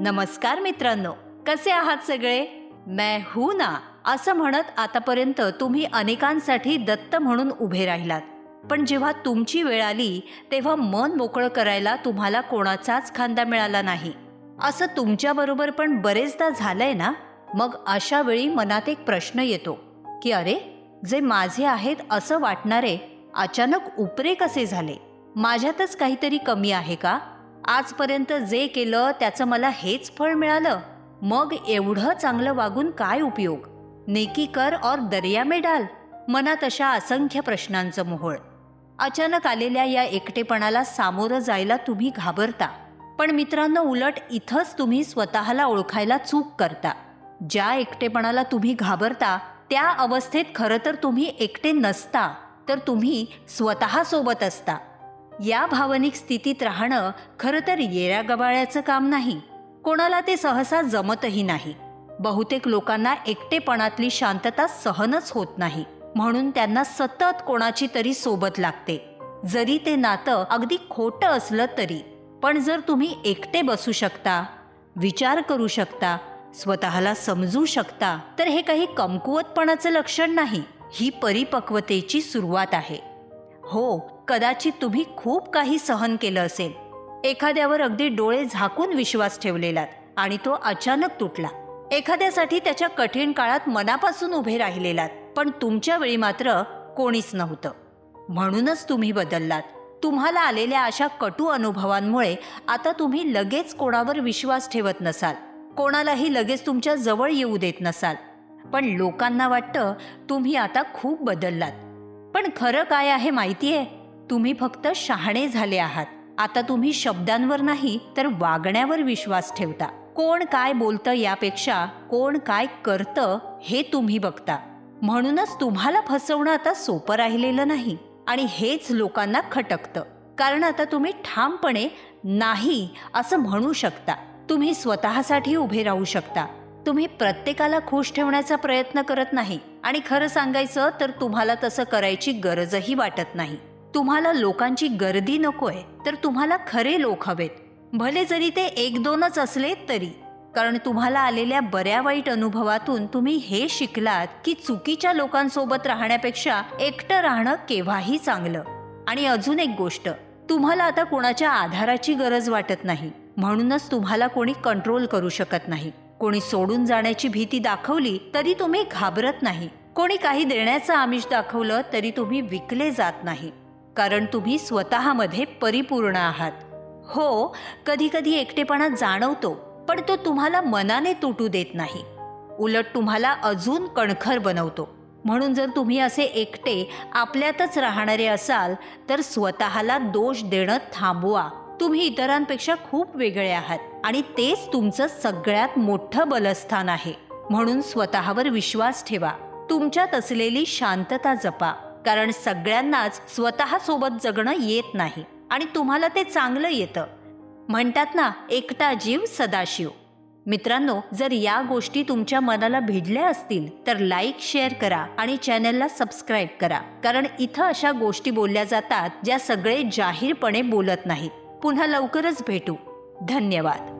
नमस्कार मित्रांनो, कसे आहात सगळे? मैं हूं ना असं म्हणत आतापर्यंत तुम्ही अनेकांसाठी दत्त म्हणून उभे राहिलात. पण जेव्हा तुमची वेळ आली तेव्हा मन मोकळं करायला तुम्हाला कोणाचाच खांदा मिळाला नाही. असं तुमच्याबरोबर पण बरेचदा झालंय ना? मग अशा वेळी मनात एक प्रश्न येतो की अरे, जे माझे आहेत असं वाटणारे अचानक उपरे कसे झाले? माझ्यातच काहीतरी कमी आहे का? आजपर्यंत जे केलं त्याचं मला हेच फळ मिळालं, मग एवढं चांगलं वागून काय उपयोग? नेकी कर और दर्या में डाल. मनात अशा असंख्य प्रश्नांचं मोहोळ. अचानक आलेल्या या एकटेपणाला सामोरं जायला तुम्ही घाबरता. पण मित्रांनो, उलट इथंच तुम्ही स्वतःला ओळखायला चूक करता. ज्या एकटेपणाला तुम्ही घाबरता त्या अवस्थेत खरं तर तुम्ही एकटे नसता, तर तुम्ही स्वतःसोबत असता. या भावनिक स्थितीत राहणं खरं तर येऱ्यागबाळ्याचं काम नाही. कोणाला ते सहसा जमतही नाही. बहुतेक लोकांना एकटेपणातली शांतता सहनच होत नाही, म्हणून त्यांना सतत कोणाची तरी सोबत लागते, जरी ते नातं अगदी खोटं असलं तरी. पण जर तुम्ही एकटे बसू शकता, विचार करू शकता, स्वतःला समजू शकता, तर हे काही कमकुवतपणाचं लक्षण नाही, ही परिपक्वतेची सुरुवात आहे. हो, कदाचित तुम्ही खूप काही सहन केलं असेल. एखाद्यावर अगदी डोळे झाकून विश्वास ठेवलेला आणि तो अचानक तुटला. एखाद्यासाठी त्याच्या कठीण काळात मनापासून उभे राहिलेलात, पण तुमच्या वेळी मात्र कोणीच नव्हतं. म्हणूनच तुम्ही बदललात. तुम्हाला आलेल्या अशा कटू अनुभवांमुळे आता तुम्ही लगेच कोणावर विश्वास ठेवत नसाल, कोणालाही लगेच तुमच्या जवळ येऊ देत नसाल. पण लोकांना वाटतं तुम्ही आता खूप बदललात. पण खरं काय आहे माहितीये? तुम्ही फक्त शहाणे झाले आहात. आता तुम्ही शब्दांवर नाही तर वागण्यावर विश्वास ठेवता. कोण काय बोलतं यापेक्षा कोण काय करतं हे तुम्ही बघता. म्हणूनच तुम्हाला फसवणं आता सोपं राहिलेलं नाही. आणि हेच लोकांना खटकतं, कारण आता तुम्ही ठामपणे नाही असं म्हणू शकता. तुम्ही स्वतःसाठी उभे राहू शकता. तुम्ही प्रत्येकाला खुश ठेवण्याचा प्रयत्न करत नाही. आणि खरं सांगायचं तर तुम्हाला तसं करायची गरजही वाटत नाही. तुम्हाला लोकांची गर्दी नकोय, तर तुम्हाला खरे लोक हवेत, भले जरी ते एक दोनच असले तरी. कारण तुम्हाला आलेल्या बऱ्या वाईट अनुभवातून तुम्ही हे शिकलात की चुकीच्या लोकांसोबत राहण्यापेक्षा एकटं राहणं केव्हाही चांगलं. आणि अजून एक गोष्ट, तुम्हाला आता कोणाच्या आधाराची गरज वाटत नाही, म्हणूनच तुम्हाला कोणी कंट्रोल करू शकत नाही. कोणी सोडून जाण्याची भीती दाखवली तरी तुम्ही घाबरत नाही. कोणी काही देण्याचं आमिष दाखवलं तरी तुम्ही विकले जात नाही, कारण तुम्ही स्वतःमध्ये परिपूर्ण आहात. हो, कधी कधी एकटेपणा जाणवतो, पण तो तुम्हाला मनाने तुटू देत नाही, उलट तुम्हाला अजून कणखर बनवतो. म्हणून जर तुम्ही असे एकटे आपल्यातच राहणारे असाल तर स्वतःला दोष देणं थांबवा. तुम्ही इतरांपेक्षा खूप वेगळे आहात आणि तेच तुमचं सगळ्यात मोठं बलस्थान आहे. म्हणून स्वतःवर विश्वास ठेवा. तुमच्यात असलेली शांतता जपा, कारण सगळ्यांनाच स्वतःसोबत जगणं येत नाही आणि तुम्हाला ते चांगलं येतं. म्हणतात ना, एकटा जीव सदाशिव. मित्रांनो, जर या गोष्टी तुमच्या मनाला भिडल्या असतील तर लाईक, शेअर करा आणि चॅनलला सबस्क्राईब करा, कारण इथं अशा गोष्टी बोलल्या जातात ज्या सगळे जाहीरपणे बोलत नाहीत. पुन्हा लवकरच भेटू. धन्यवाद.